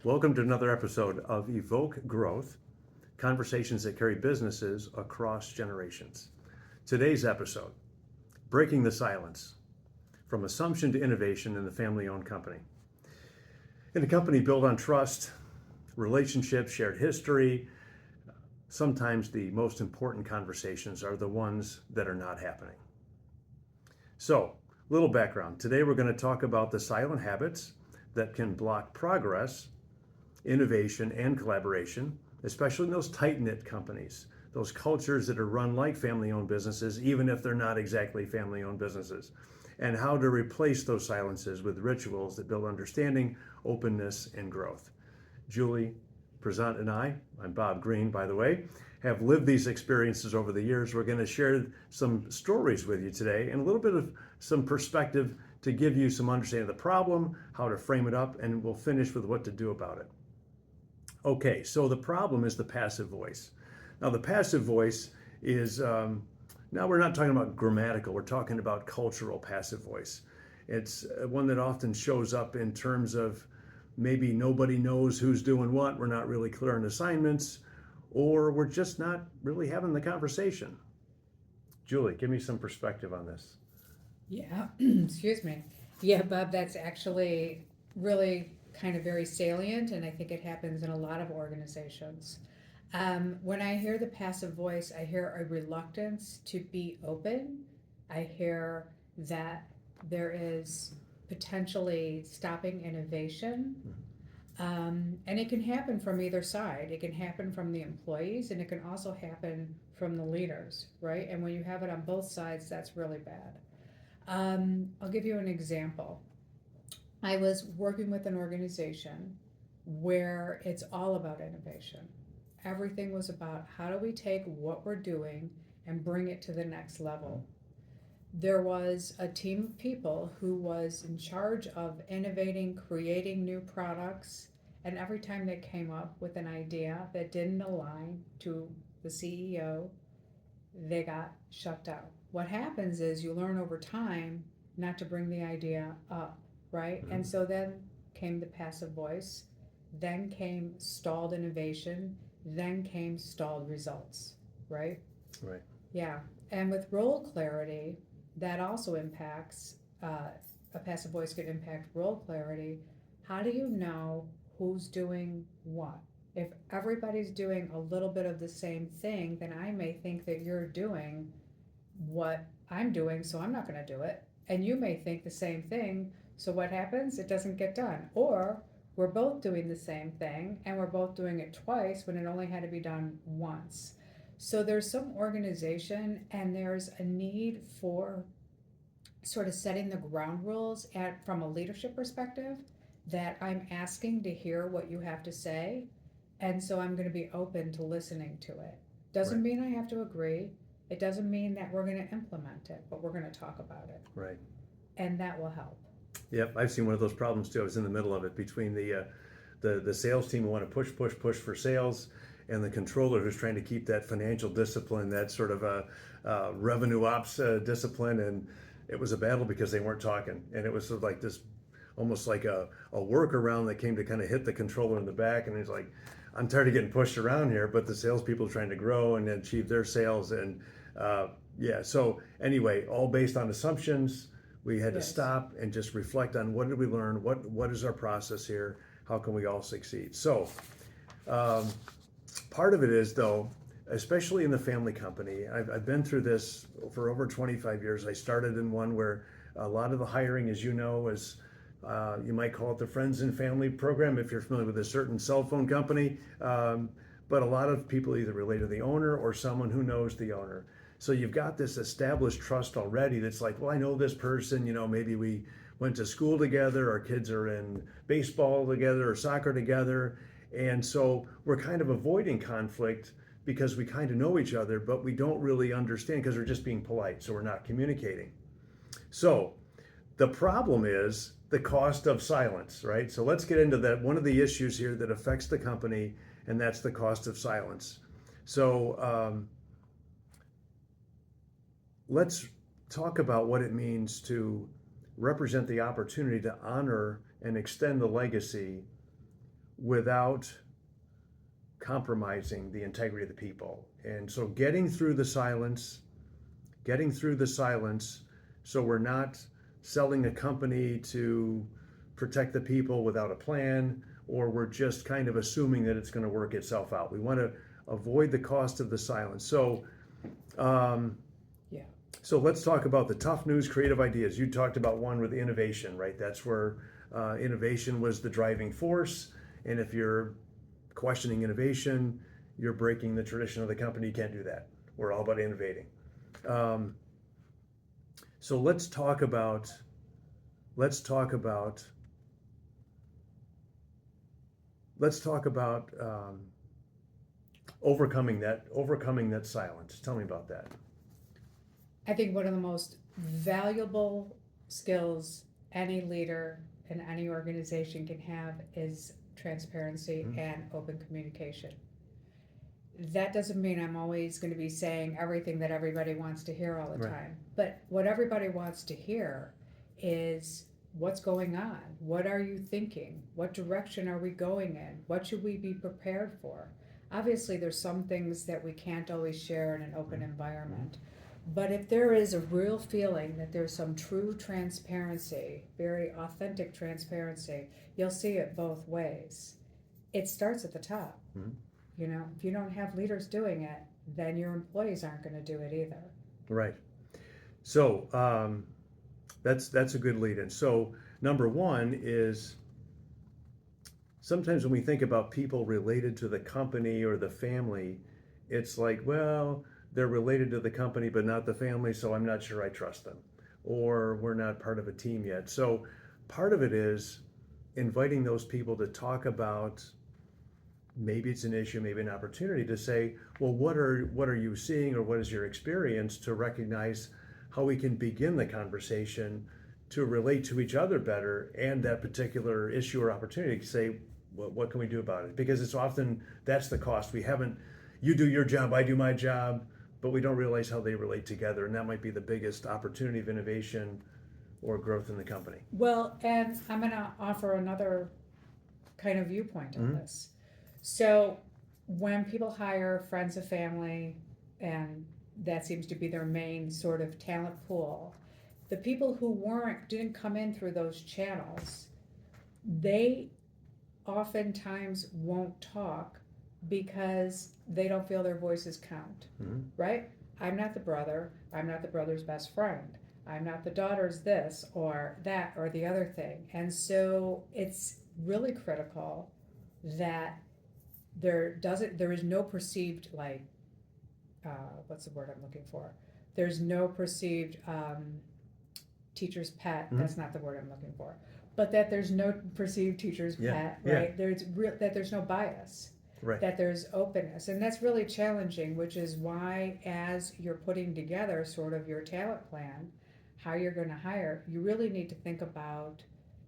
Welcome to another episode of Evoke Growth, conversations that carry businesses across generations. Today's episode, breaking the silence, from assumption to innovation in the family-owned company. In a company built on trust, relationships, shared history, sometimes the most important conversations are the ones that are not happening. So, little background. Today we're going to talk about the silent habits that can block progress, innovation, and collaboration, especially in those tight-knit companies, those cultures that are run like family-owned businesses, even if they're not exactly family-owned businesses, and how to replace those silences with rituals that build understanding, openness, and growth. Juli Prizant and I'm Bob Green, by the way, have lived these experiences over the years. We're going to share some stories with you today and a little bit of some perspective to give you some understanding of the problem, how to frame it up, and we'll finish with what to do about it. Okay, so the problem is the passive voice. Now, the passive voice is, now we're not talking about grammatical, we're talking about cultural passive voice. It's one that often shows up in terms of maybe nobody knows who's doing what, we're not really clear on assignments, or we're just not really having the conversation. Juli, give me some perspective on this. Yeah, excuse me. Yeah, Bob, that's actually really kind of very salient, and I think it happens in a lot of organizations. When I hear the passive voice, I hear a reluctance to be open. I hear that there is potentially stopping innovation. And it can happen from either side. It can happen from the employees, and it can also happen from the leaders, right? And when you have it on both sides, that's really bad. I'll give you an example. I was working with an organization where it's all about innovation. Everything was about how do we take what we're doing and bring it to the next level. There was a team of people who was in charge of innovating, creating new products, and every time they came up with an idea that didn't align to the CEO, they got shut down. What happens is you learn over time not to bring the idea up, right? Mm-hmm. And so then came the passive voice, then came stalled innovation, then came stalled results, right? Right. Yeah. And with role clarity, that also impacts, a passive voice could impact role clarity. How do you know who's doing what? If everybody's doing a little bit of the same thing, then I may think that you're doing what I'm doing, so I'm not going to do it. And you may think the same thing, so what happens? It doesn't get done. Or we're both doing the same thing and we're both doing it twice when it only had to be done once. So there's some organization and there's a need for sort of setting the ground rules from a leadership perspective that I'm asking to hear what you have to say. And so I'm going to be open to listening to it. Doesn't Right. mean I have to agree. It doesn't mean that we're going to implement it, but we're going to talk about it. Right. And that will help. Yep, I've seen one of those problems too. I was in the middle of it between the sales team who want to push for sales, and the controller who's trying to keep that financial discipline, that sort of revenue ops discipline, and it was a battle because they weren't talking, and it was sort of like this, almost like a workaround that came to kind of hit the controller in the back, and he's like, I'm tired of getting pushed around here, but the salespeople are trying to grow and achieve their sales, and yeah. So anyway, all based on assumptions. We had to Yes. stop and just reflect on what did we learn, what is our process here, how can we all succeed. So um, part of it is, though, especially in the family company, I've been through this for over 25 years. I started in one where a lot of the hiring, as you know, is you might call it the friends and family program if you're familiar with a certain cell phone company. But a lot of people either relate to the owner or someone who knows the owner. So you've got this established trust already that's like, well, I know this person, maybe we went to school together, our kids are in baseball together or soccer together. And so we're kind of avoiding conflict because we kind of know each other, but we don't really understand because we're just being polite. So we're not communicating. So the problem is the cost of silence, right? So let's get into that. One of the issues here that affects the company, and that's the cost of silence. So let's talk about what it means to represent the opportunity to honor and extend the legacy without compromising the integrity of the people. And so getting through the silence so we're not selling a company to protect the people without a plan, or we're just kind of assuming that it's going to work itself out. We want to avoid the cost of the silence. So, Yeah. so let's talk about the tough news, creative ideas. You talked about one with innovation, right? That's where innovation was the driving force. And if you're questioning innovation, you're breaking the tradition of the company. You can't do that. We're all about innovating. So let's talk about overcoming that silence. Tell me about that. I think one of the most valuable skills any leader in any organization can have is transparency and open communication. That doesn't mean I'm always going to be saying everything that everybody wants to hear all the time. But what everybody wants to hear is what's going on? What are you thinking? What direction are we going in? What should we be prepared for? Obviously, there's some things that we can't always share in an open environment. But if there is a real feeling that there's some true transparency, very authentic transparency, you'll see it both ways. It starts at the top. You know, if you don't have leaders doing it, then your employees aren't going to do it either. Right. So that's a good lead-in. So number one is sometimes when we think about people related to the company or the family, it's like, well, they're related to the company but not the family, so I'm not sure I trust them, or we're not part of a team yet. So part of it is inviting those people to talk about, maybe it's an issue, maybe an opportunity to say, well, what are you seeing, or what is your experience, to recognize how we can begin the conversation to relate to each other better, and that particular issue or opportunity to say, well, what can we do about it? Because it's often, that's the cost. You do your job, I do my job, but we don't realize how they relate together, and that might be the biggest opportunity of innovation or growth in the company. Well, and I'm going to offer another kind of viewpoint on this. So when people hire friends of family, and that seems to be their main sort of talent pool, the people who didn't come in through those channels, they oftentimes won't talk because they don't feel their voices count, right? I'm not the brother, I'm not the brother's best friend, I'm not the daughter's this or that or the other thing. And so it's really critical that there is no perceived, like, what's the word I'm looking for? There's no perceived teacher's pet. That's not the word I'm looking for. But that there's no perceived teacher's pet, right? That there's no bias, that there's openness. And that's really challenging, which is why, as you're putting together sort of your talent plan, how you're going to hire, you really need to think about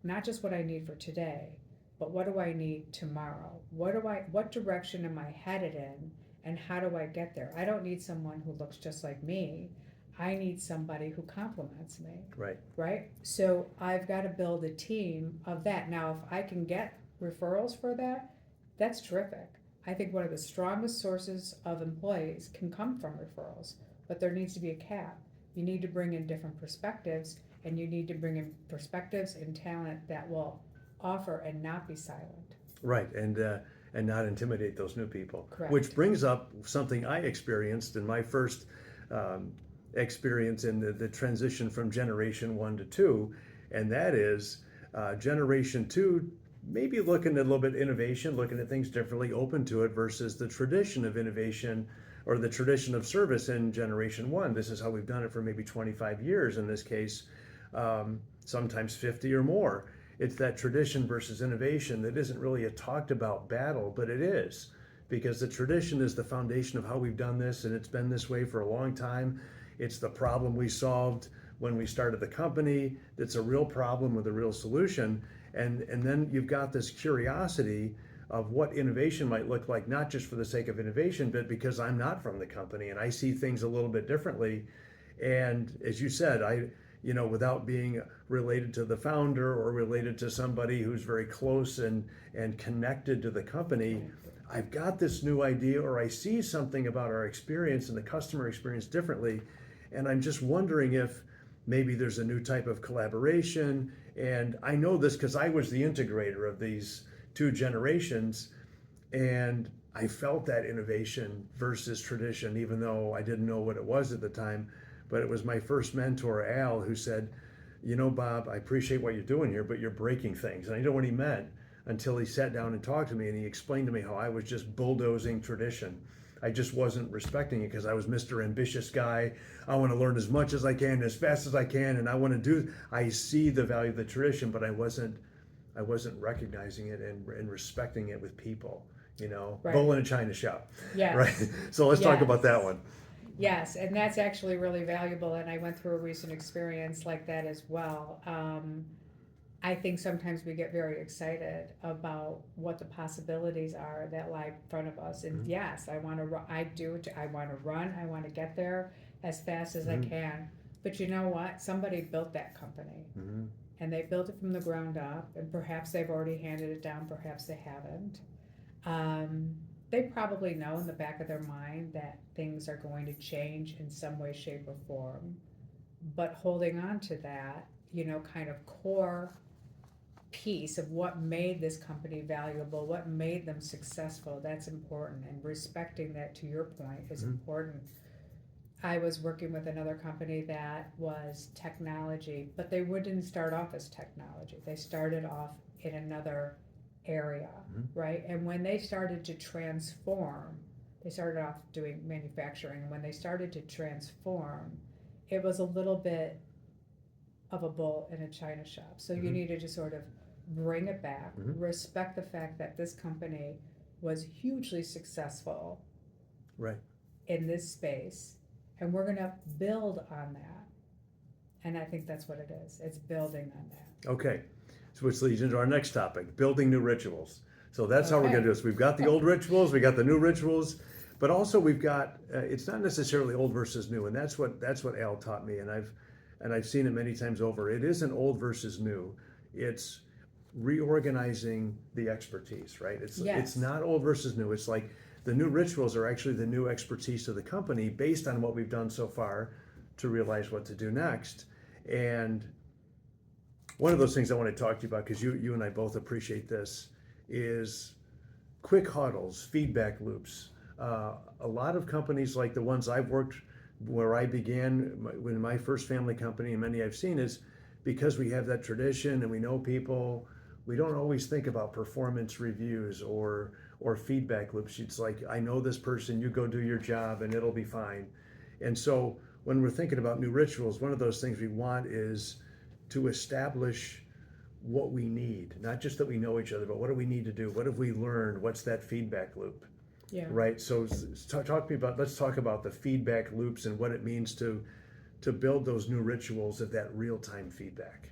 not just what I need for today, but what do I need tomorrow? What direction am I headed in, and how do I get there? I don't need someone who looks just like me. I need somebody who complements me. Right? So I've got to build a team of that. Now, if I can get referrals for that, that's terrific. I think one of the strongest sources of employees can come from referrals, but there needs to be a cap. You need to bring in different perspectives, and you need to bring in perspectives and talent that will offer and not be silent. Right, and not intimidate those new people. Correct. Which brings up something I experienced in my first experience in the transition from generation 1 to 2, and that is generation 2 maybe looking at a little bit innovation, looking at things differently, open to it, versus the tradition of innovation or the tradition of service in generation 1. This is how we've done it for maybe 25 years in this case, sometimes 50 or more. It's that tradition versus innovation that isn't really a talked about battle, but it is, because the tradition is the foundation of how we've done this, and it's been this way for a long time. It's the problem we solved when we started the company. That's a real problem with a real solution. And then you've got this curiosity of what innovation might look like, not just for the sake of innovation, but because I'm not from the company and I see things a little bit differently. And as you said, without being related to the founder or related to somebody who's very close and connected to the company, I've got this new idea, or I see something about our experience and the customer experience differently. And I'm just wondering if maybe there's a new type of collaboration. And I know this because I was the integrator of these two generations. And I felt that innovation versus tradition, even though I didn't know what it was at the time. But it was my first mentor, Al, who said, Bob, I appreciate what you're doing here, but you're breaking things. And I know what he meant until he sat down and talked to me, and he explained to me how I was just bulldozing tradition. I just wasn't respecting it because I was Mr. Ambitious guy. I want to learn as much as I can, as fast as I can, and I see the value of the tradition, but I wasn't recognizing it and respecting it with people. Right. Bull in a china shop. Yes. Right. So let's talk about that one. Yes, and that's actually really valuable, and I went through a recent experience like that as well. I think sometimes we get very excited about what the possibilities are that lie in front of us. And yes, I want to run, I want to get there as fast as I can. But you know what? Somebody built that company. And they built it from the ground up, and perhaps they've already handed it down, perhaps they haven't. They probably know in the back of their mind that things are going to change in some way, shape, or form. But holding on to that, kind of core piece of what made this company valuable, what made them successful, that's important. And respecting that, to your point, is important. I was working with another company that was technology, but they wouldn't start off as technology. They started off in another area, right? And when they started to transform, they started off doing manufacturing. When they started to transform, it was a little bit of a bull in a china shop. So you needed to sort of bring it back, respect the fact that this company was hugely successful in this space, and we're going to build on that. And I think that's what it is. It's building on that. Okay. So which leads into our next topic, building new rituals. So that's how we're going to do this. We've got the old rituals, we got the new rituals, but also we've got, it's not necessarily old versus new. And that's what Al taught me. And I've seen it many times over. It isn't old versus new. It's reorganizing the expertise, right? It's not old versus new. It's like the new rituals are actually the new expertise of the company based on what we've done so far to realize what to do next. And one of those things I want to talk to you about, because you and I both appreciate this, is quick huddles, feedback loops. A lot of companies like the ones I've worked, where I began when my first family company, and many I've seen, is because we have that tradition and we know people, we don't always think about performance reviews or feedback loops. It's like, I know this person, you go do your job and it'll be fine. And so when we're thinking about new rituals, one of those things we want is to establish what we need, not just that we know each other, but what do we need to do? What have we learned? What's that feedback loop? Yeah. Right. So let's talk about the feedback loops and what it means to build those new rituals of that real-time feedback.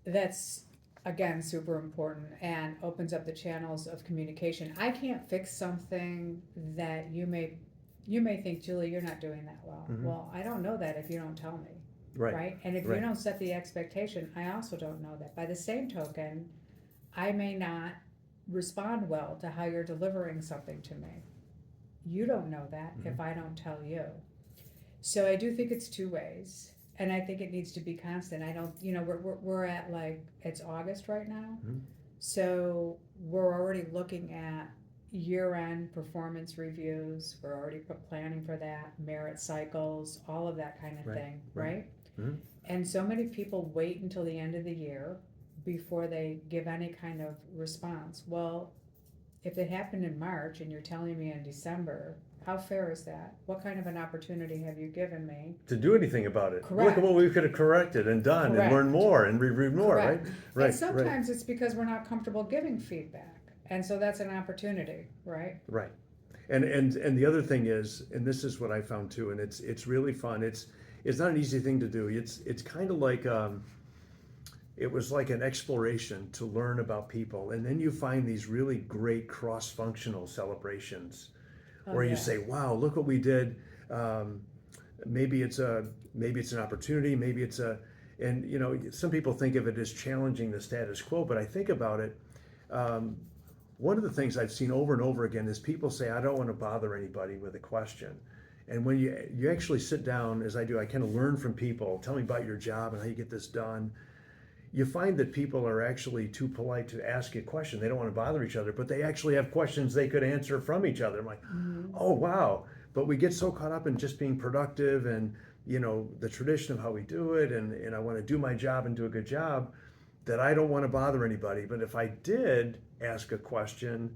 That's, again, super important and opens up the channels of communication. I can't fix something that you may think, Julie, you're not doing that well. Well, I don't know that if you don't tell me. Right. And if you don't set the expectation, I also don't know that. By the same token, I may not respond well to how you're delivering something to me. You don't know that if I don't tell you. So I do think it's two ways, and I think it needs to be constant. I don't, we're at, like, it's August right now, so we're already looking at year-end performance reviews. We're already planning for that, merit cycles, all of that kind of thing, right? And so many people wait until the end of the year before they give any kind of response. Well, if it happened in March and you're telling me in December, how fair is that? What kind of an opportunity have you given me to do anything about it? Correct. Look at what we could have corrected and done and learned more and reviewed more, Correct. right? And sometimes it's because we're not comfortable giving feedback. And so that's an opportunity, right? Right. And the other thing is, and this is what I found too, and it's really fun. It's not an easy thing to do. It's kind of like it was like an exploration to learn about people, and then you find these really great cross-functional celebrations where you say, wow, look what we did. maybe it's an opportunity, and some people think of it as challenging the status quo, but I think about it. One of the things I've seen over and over again is people say, I don't want to bother anybody with a question. And when you actually sit down, as I do, I kind of learn from people, tell me about your job and how you get this done. You find that people are actually too polite to ask a question. They don't want to bother each other, but they actually have questions they could answer from each other. I'm like, oh, wow. But we get so caught up in just being productive and, the tradition of how we do it. And I want to do my job and do a good job, that I don't want to bother anybody. But if I did ask a question,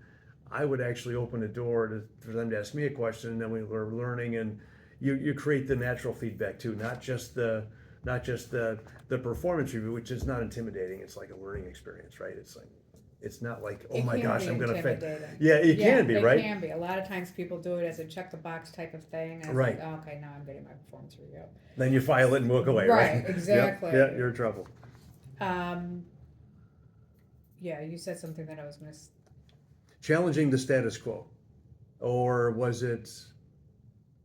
I would actually open a door for them to ask me a question, and then we were learning, and you create the natural feedback too, not just the performance review, which is not intimidating. It's like a learning experience, right? It's not like, oh my gosh, I'm going to fail. Yeah, it can be, right? It can be. A lot of times people do it as a check the box type of thing. And it's right. like, oh, okay, now I'm getting my performance review. Then you file it and walk away, right? Right, exactly. Yeah, you're in trouble. Yeah, you said something that I was going to... Challenging the status quo. Or was it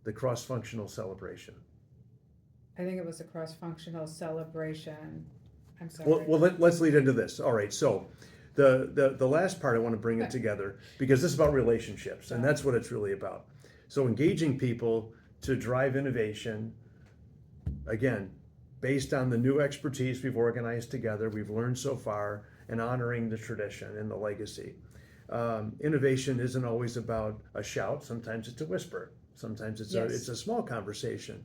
the cross-functional celebration? I think it was a cross-functional celebration. I'm sorry. Well, let's lead into this. All right, so the last part, I want to bring it together, because this is about relationships, and that's what it's really about. So engaging people to drive innovation, again, based on the new expertise we've organized together, we've learned so far, and honoring the tradition and the legacy. Innovation isn't always about a shout. Sometimes it's a whisper. Sometimes it's a small conversation.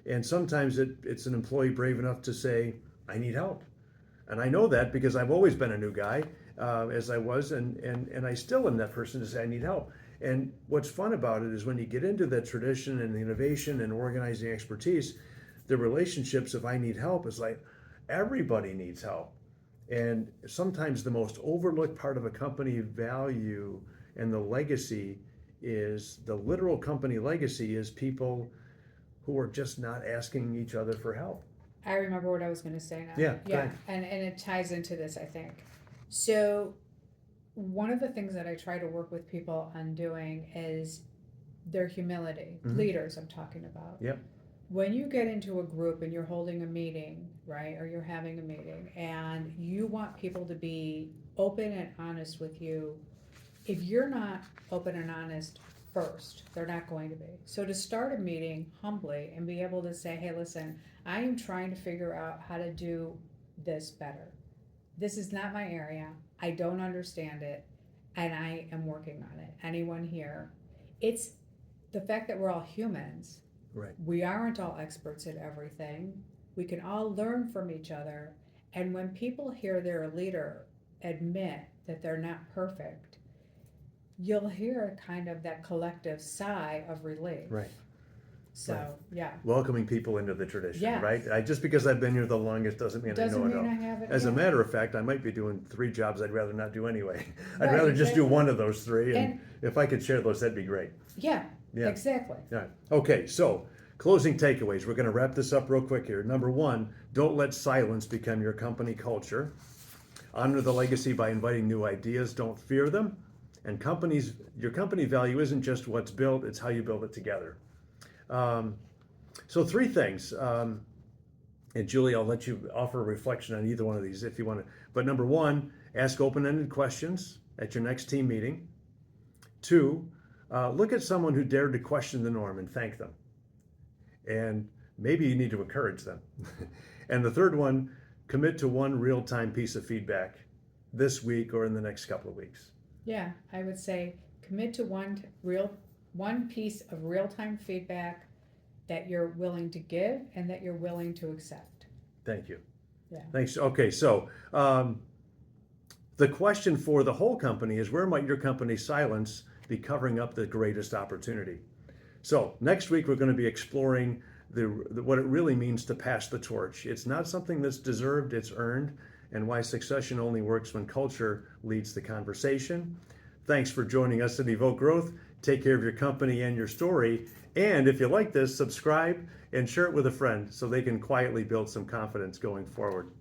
And sometimes it's an employee brave enough to say, I need help. And I know that because I've always been a new guy, as I was, and I still am that person to say, I need help. And what's fun about it is when you get into that tradition and the innovation and organizing expertise, the relationships of I need help is like, everybody needs help. And sometimes the most overlooked part of a company value and the legacy is, the literal company legacy is people who are just not asking each other for help. I remember what I was going to say now. Yeah. And it ties into this, I think. So one of the things that I try to work with people on doing is their humility. Mm-hmm. Leaders, I'm talking about. Yep. When you get into a group and you're holding a meeting, right, or you're having a meeting, and you want people to be open and honest with you, if you're not open and honest first, they're not going to be. So to start a meeting humbly and be able to say, hey, listen, I am trying to figure out how to do this better. This is not my area. I don't understand it, and I am working on it. Anyone here? It's the fact that we're all humans. Right. We aren't all experts at everything. We can all learn from each other. And when people hear their leader admit that they're not perfect, you'll hear kind of that collective sigh of relief. Right. So, right. Yeah. Welcoming people into the tradition, yes. Right? Just because I've been here the longest doesn't mean I know it all. I have it. As a matter of fact, I might be doing 3 jobs I'd rather not do anyway. I'd right, rather exactly. just do one of those 3, and if I could share those, that'd be great. Yeah. Exactly. Yeah. Okay, so closing takeaways. We're going to wrap this up real quick here. Number 1, don't let silence become your company culture. Honor the legacy by inviting new ideas. Don't fear them. And your company value isn't just what's built, it's how you build it together. So 3 things. And Julie, I'll let you offer a reflection on either one of these if you want to. But number 1, ask open-ended questions at your next team meeting. 2, look at someone who dared to question the norm and thank them. And maybe you need to encourage them. And the 3rd one, commit to 1 real-time piece of feedback this week or in the next couple of weeks. Yeah, I would say commit to one piece of real-time feedback that you're willing to give and that you're willing to accept. Thank you. Yeah. Thanks. Okay, so the question for the whole company is, where might your company's silence be covering up the greatest opportunity? So next week we're going to be exploring what it really means to pass the torch. It's not something that's deserved, it's earned, and why succession only works when culture leads the conversation. Thanks for joining us at Evoke Growth. Take care of your company and your story. And if you like this, subscribe and share it with a friend so they can quietly build some confidence going forward.